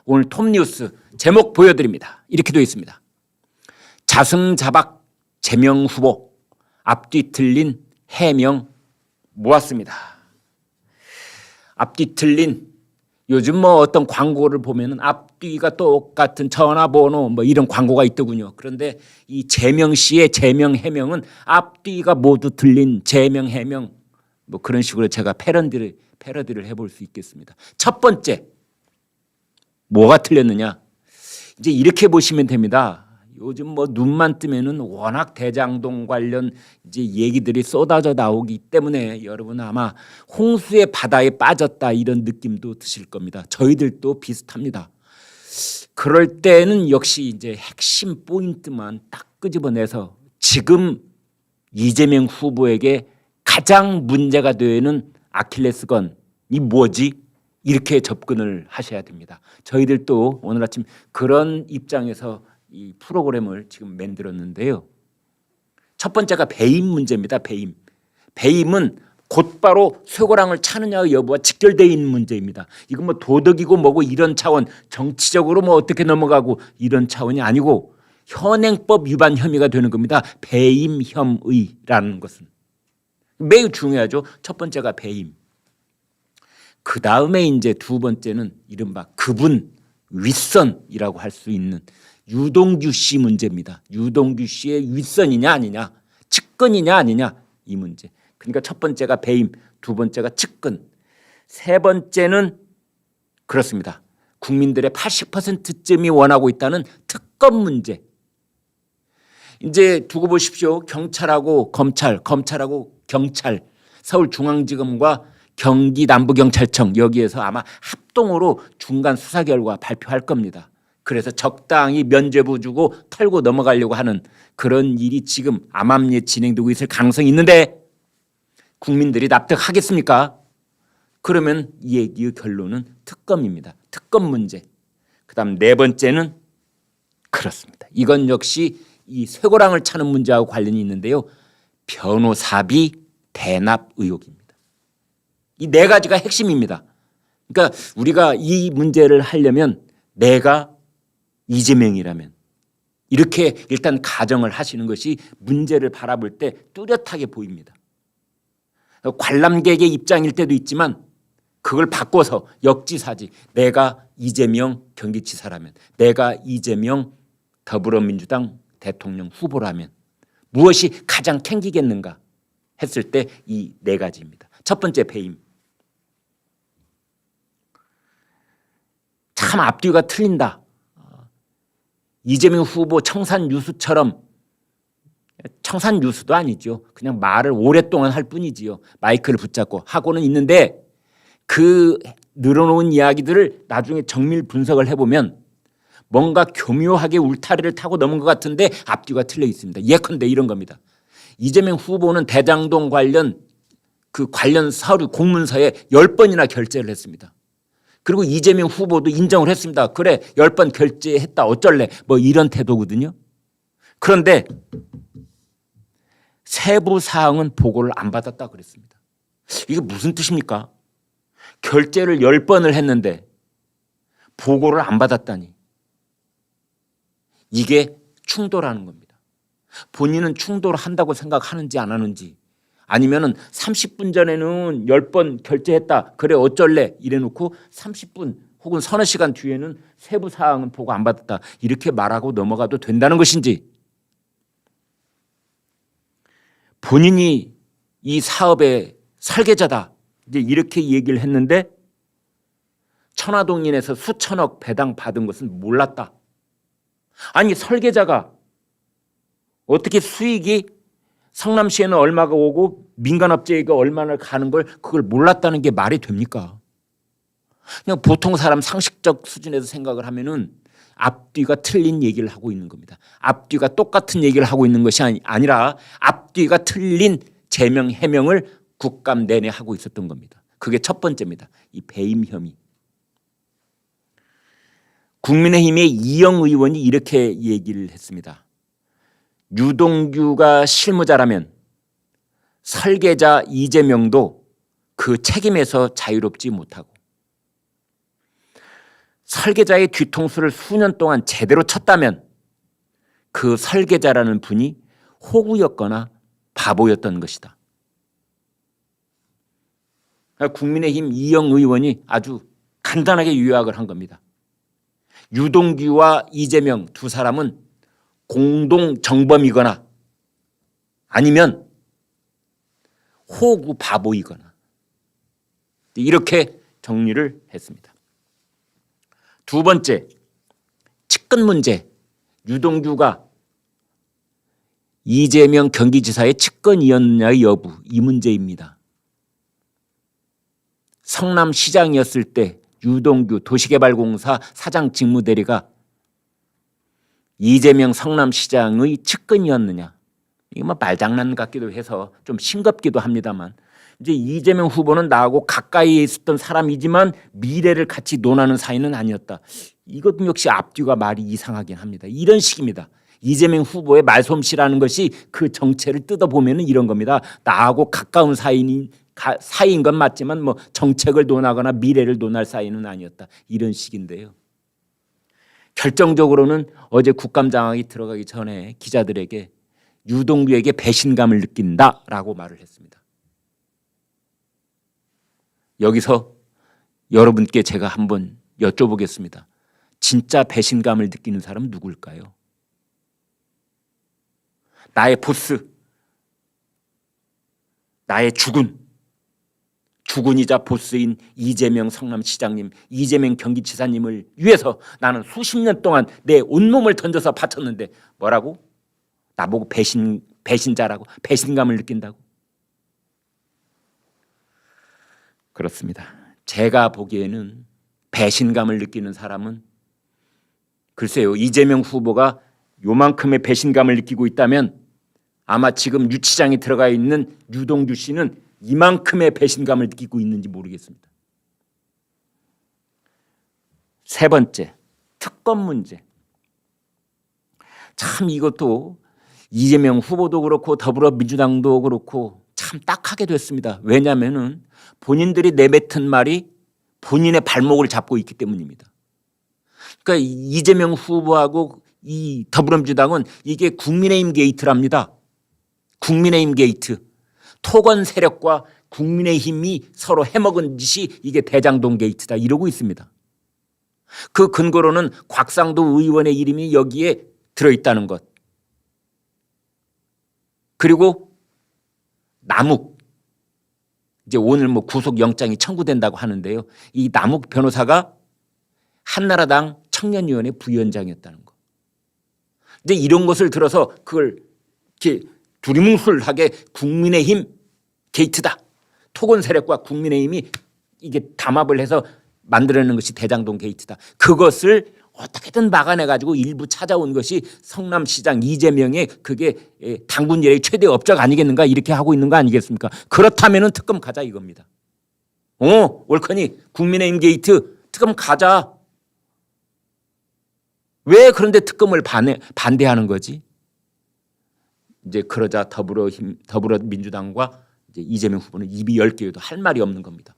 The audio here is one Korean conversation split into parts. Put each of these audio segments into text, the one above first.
오늘 톱뉴스 제목 보여드립니다. 이렇게 되어 있습니다. 자승자박 제명 후보 앞뒤 틀린 해명 모았습니다. 앞뒤 틀린, 요즘 뭐 어떤 광고를 보면은 앞뒤가 똑같은 전화번호 뭐 이런 광고가 있더군요. 그런데 이 제명 씨의 제명 해명은 앞뒤가 모두 틀린 제명 해명, 뭐 그런 식으로 제가 패러디를 해볼 수 있겠습니다. 첫 번째, 뭐가 틀렸느냐? 이제 이렇게 보시면 됩니다. 요즘 뭐 눈만 뜨면은 워낙 대장동 관련 이제 얘기들이 쏟아져 나오기 때문에 여러분 아마 홍수의 바다에 빠졌다 이런 느낌도 드실 겁니다. 저희들도 비슷합니다. 그럴 때는 역시 이제 핵심 포인트만 딱 끄집어내서 지금 이재명 후보에게 가장 문제가 되는 아킬레스건이 뭐지? 이렇게 접근을 하셔야 됩니다. 저희들도 오늘 아침 그런 입장에서 이 프로그램을 지금 만들었는데요. 첫 번째가 배임 문제입니다. 배임. 배임은 곧바로 쇠고랑을 차느냐 여부와 직결되어 있는 문제입니다. 이건 뭐 도덕이고 뭐고 이런 차원, 정치적으로 뭐 어떻게 넘어가고 이런 차원이 아니고 현행법 위반 혐의가 되는 겁니다. 배임 혐의라는 것은 매우 중요하죠. 첫 번째가 배임. 그 다음에 이제 두 번째는 이른바 그분 윗선이라고 할 수 있는 유동규 씨 문제입니다. 유동규 씨의 윗선이냐 아니냐, 측근이냐 아니냐 이 문제. 그러니까 첫 번째가 배임, 두 번째가 측근, 세 번째는 그렇습니다. 국민들의 80%쯤이 원하고 있다는 특검 문제. 이제 두고 보십시오. 경찰하고 검찰, 검찰하고 경찰, 서울중앙지검과 경기남부경찰청 여기에서 아마 합동으로 중간 수사 결과 발표할 겁니다. 그래서 적당히 면죄부 주고 털고 넘어가려고 하는 그런 일이 지금 암암리에 진행되고 있을 가능성이 있는데 국민들이 납득하겠습니까? 그러면 이 얘기의 결론은 특검입니다. 특검 문제. 그다음 네 번째는 그렇습니다. 이건 역시 이 쇠고랑을 차는 문제하고 관련이 있는데요. 변호사비 대납 의혹입니다. 이 네 가지가 핵심입니다. 그러니까 우리가 이 문제를 하려면 내가 이재명이라면 이렇게 일단 가정을 하시는 것이 문제를 바라볼 때 뚜렷하게 보입니다. 관람객의 입장일 때도 있지만 그걸 바꿔서 역지사지, 내가 이재명 경기지사라면, 내가 이재명 더불어민주당 대통령 후보라면 무엇이 가장 캥기겠는가 했을 때 이 네 가지입니다. 첫 번째 배임. 참 앞뒤가 틀린다. 이재명 후보 청산유수처럼, 청산유수도 아니죠. 그냥 말을 오랫동안 할 뿐이지요. 마이크를 붙잡고 하고는 있는데 그 늘어놓은 이야기들을 나중에 정밀 분석을 해보면 뭔가 교묘하게 울타리를 타고 넘은 것 같은데 앞뒤가 틀려 있습니다. 예컨대 이런 겁니다. 이재명 후보는 대장동 관련 그 관련 서류 공문서에 10번이나 결재를 했습니다. 그리고 이재명 후보도 인정을 했습니다. 그래 10번 결재했다 어쩔래 뭐 이런 태도거든요. 그런데 세부 사항은 보고를 안 받았다 그랬습니다. 이게 무슨 뜻입니까? 결재를 10번을 했는데 보고를 안 받았다니. 이게 충돌하는 겁니다. 본인은 충돌한다고 생각하는지 안 하는지, 아니면은 30분 전에는 10번 결제했다. 그래 어쩔래 이래놓고 30분 혹은 서너 시간 뒤에는 세부 사항은 보고 안 받았다. 이렇게 말하고 넘어가도 된다는 것인지, 본인이 이 사업의 설계자다 이제 이렇게 얘기를 했는데 천화동인에서 수천억 배당 받은 것은 몰랐다. 아니 설계자가 어떻게 수익이 성남시에는 얼마가 오고 민간업체가 얼마나 가는 걸 그걸 몰랐다는 게 말이 됩니까? 그냥 보통 사람 상식적 수준에서 생각을 하면은 앞뒤가 틀린 얘기를 하고 있는 겁니다. 앞뒤가 똑같은 얘기를 하고 있는 것이 아니라 앞뒤가 틀린 제명 해명을 국감 내내 하고 있었던 겁니다. 그게 첫 번째입니다. 이 배임 혐의. 국민의힘의 이영 의원이 이렇게 얘기를 했습니다. 유동규가 실무자라면 설계자 이재명도 그 책임에서 자유롭지 못하고, 설계자의 뒤통수를 수년 동안 제대로 쳤다면 그 설계자라는 분이 호구였거나 바보였던 것이다. 국민의힘 이영 의원이 아주 간단하게 요약을 한 겁니다. 유동규와 이재명 두 사람은 공동 정범이거나 아니면 호구 바보이거나 이렇게 정리를 했습니다. 두 번째, 측근 문제. 유동규가 이재명 경기지사의 측근이었느냐의 여부, 이 문제입니다. 성남시장이었을 때 유동규 도시개발공사 사장 직무대리가 이재명 성남시장의 측근이었느냐. 이게 뭐 말장난 같기도 해서 좀 싱겁기도 합니다만, 이제 이재명 후보는 나하고 가까이에 있었던 사람이지만 미래를 같이 논하는 사이는 아니었다. 이것 역시 앞뒤가 말이 이상하긴 합니다. 이런 식입니다. 이재명 후보의 말솜씨라는 것이 그 정체를 뜯어보면 이런 겁니다. 나하고 가까운 사이인 건 맞지만 뭐 정책을 논하거나 미래를 논할 사이는 아니었다. 이런 식인데요. 결정적으로는 어제 국감장악이 들어가기 전에 기자들에게 유동규에게 배신감을 느낀다라고 말을 했습니다. 여기서 여러분께 제가 한번 여쭤보겠습니다. 진짜 배신감을 느끼는 사람은 누굴까요? 나의 보스, 나의 주군이자 보스인 이재명 성남시장님, 이재명 경기지사님을 위해서 나는 수십 년 동안 내 온몸을 던져서 바쳤는데 뭐라고? 나보고 배신자라고, 배신감을 느낀다고? 그렇습니다. 제가 보기에는 배신감을 느끼는 사람은 글쎄요, 이재명 후보가 요만큼의 배신감을 느끼고 있다면 아마 지금 유치장에 들어가 있는 유동규 씨는 이만큼의 배신감을 느끼고 있는지 모르겠습니다. 세 번째, 특검 문제. 참 이것도 이재명 후보도 그렇고 더불어민주당도 그렇고 참 딱하게 됐습니다. 왜냐하면 본인들이 내뱉은 말이 본인의 발목을 잡고 있기 때문입니다. 그러니까 이재명 후보하고 이 더불어민주당은 이게 국민의힘 게이트랍니다. 국민의힘 게이트. 토건 세력과 국민의힘이 서로 해먹은 짓이 이게 대장동 게이트다 이러고 있습니다. 그 근거로는 곽상도 의원의 이름이 여기에 들어있다는 것. 그리고 남욱. 이제 오늘 뭐 구속영장이 청구된다고 하는데요. 이 남욱 변호사가 한나라당 청년위원회 부위원장이었다는 거. 근데 이런 것을 들어서 그걸 이렇게 두리뭉술하게 국민의힘 게이트다. 토건 세력과 국민의힘이 이게 담합을 해서 만들어내는 것이 대장동 게이트다. 그것을 어떻게든 막아내가지고 일부 찾아온 것이 성남시장 이재명의 그게 당군 이래의 최대 업적 아니겠는가 이렇게 하고 있는 거 아니겠습니까? 그렇다면 특검 가자 이겁니다. 올커니 국민의힘 게이트 특검 가자. 왜 그런데 특검을 반대하는 거지? 이제 그러자 더불어민주당과 이제 이재명 후보는 입이 10개여도 할 말이 없는 겁니다.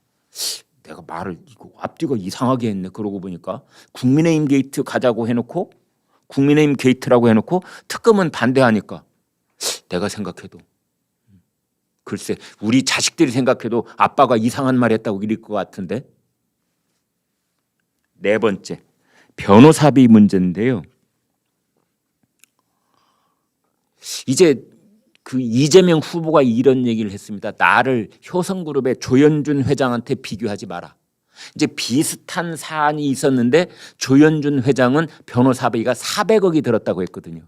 내가 말을 이거 앞뒤가 이상하게 했네. 그러고 보니까 국민의힘 게이트 가자고 해놓고 국민의힘 게이트라고 해놓고 특검은 반대하니까 내가 생각해도 글쎄 우리 자식들이 생각해도 아빠가 이상한 말 했다고 이럴 것 같은데. 네 번째, 변호사비 문제인데요. 이제 그 이재명 후보가 이런 얘기를 했습니다. 나를 효성그룹의 조현준 회장한테 비교하지 마라. 이제 비슷한 사안이 있었는데 조현준 회장은 변호사비가 400억이 들었다고 했거든요.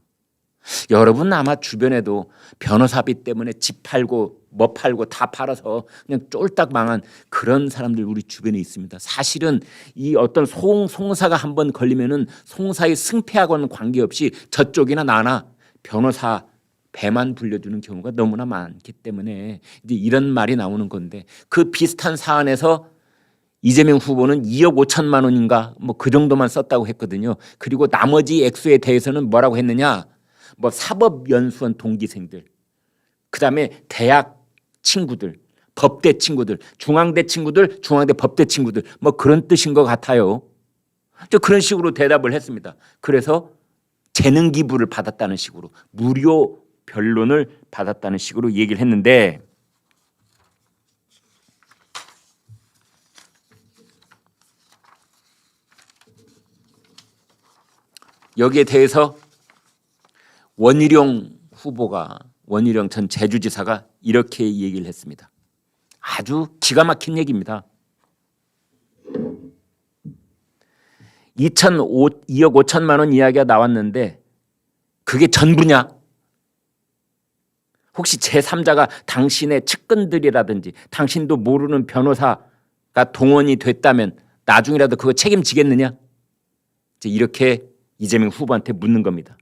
여러분 아마 주변에도 변호사비 때문에 집 팔고 뭐 팔고 다 팔아서 그냥 쫄딱 망한 그런 사람들 우리 주변에 있습니다. 사실은 이 어떤 송사가 한번 걸리면은 송사의 승패하고는 관계없이 저쪽이나 나나 변호사 배만 불려주는 경우가 너무나 많기 때문에 이제 이런 말이 나오는 건데 그 비슷한 사안에서 이재명 후보는 2억 5천만 원인가 뭐 그 정도만 썼다고 했거든요. 그리고 나머지 액수에 대해서는 뭐라고 했느냐? 뭐 사법연수원 동기생들, 그다음에 대학 친구들, 법대 친구들, 중앙대 친구들, 중앙대 법대 친구들 뭐 그런 뜻인 것 같아요. 저 그런 식으로 대답을 했습니다. 그래서 재능 기부를 받았다는 식으로 무료 변론을 받았다는 식으로 얘기를 했는데 여기에 대해서 원희룡 전 제주지사가 이렇게 얘기를 했습니다. 아주 기가 막힌 얘기입니다. 2억 5천만 원 이야기가 나왔는데 그게 전부냐? 혹시 제3자가 당신의 측근들이라든지 당신도 모르는 변호사가 동원이 됐다면 나중이라도 그거 책임지겠느냐? 이렇게 이재명 후보한테 묻는 겁니다.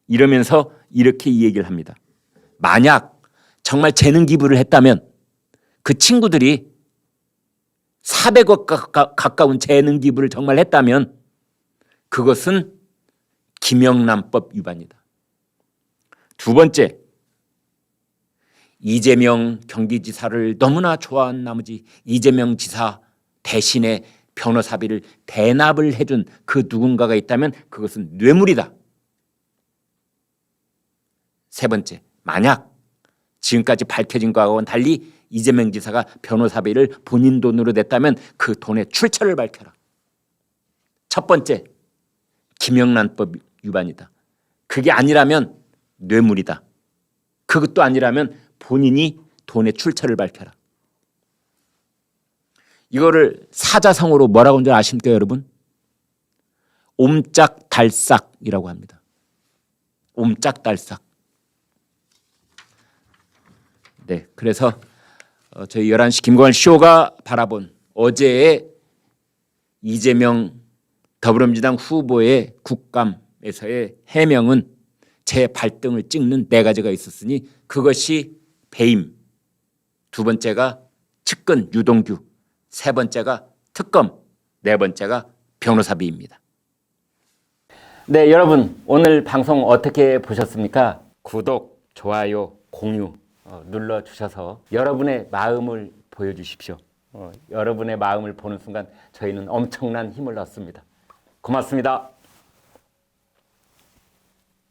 이러면서 이렇게 이 얘기를 합니다. 만약 정말 재능 기부를 했다면 그 친구들이 400억 가까운 재능 기부를 정말 했다면 그것은 김영란법 위반이다. 두 번째, 이재명 경기지사를 너무나 좋아한 나머지 이재명 지사 대신에 변호사비를 대납을 해준 그 누군가가 있다면 그것은 뇌물이다. 세 번째, 만약 지금까지 밝혀진 것과는 달리 이재명 지사가 변호사비를 본인 돈으로 냈다면 그 돈의 출처를 밝혀라. 첫 번째, 김영란법 위반이다. 그게 아니라면 뇌물이다. 그것도 아니라면 본인이 돈의 출처를 밝혀라. 이거를 사자성어로 뭐라고 하는지 아십니까, 여러분? 옴짝달싹이라고 합니다. 옴짝달싹. 네, 그래서 저희 11시 김광일 쇼가 바라본 어제의 이재명 더불어민주당 후보의 국감에서의 해명은 제 발등을 찍는 네 가지가 있었으니 그것이 배임, 두 번째가 측근 유동규, 세 번째가 특검, 네 번째가 변호사비입니다. 네, 여러분 오늘 방송 어떻게 보셨습니까? 구독, 좋아요, 공유 눌러주셔서 여러분의 마음을 보여주십시오. 여러분의 마음을 보는 순간 저희는 엄청난 힘을 얻습니다. 고맙습니다.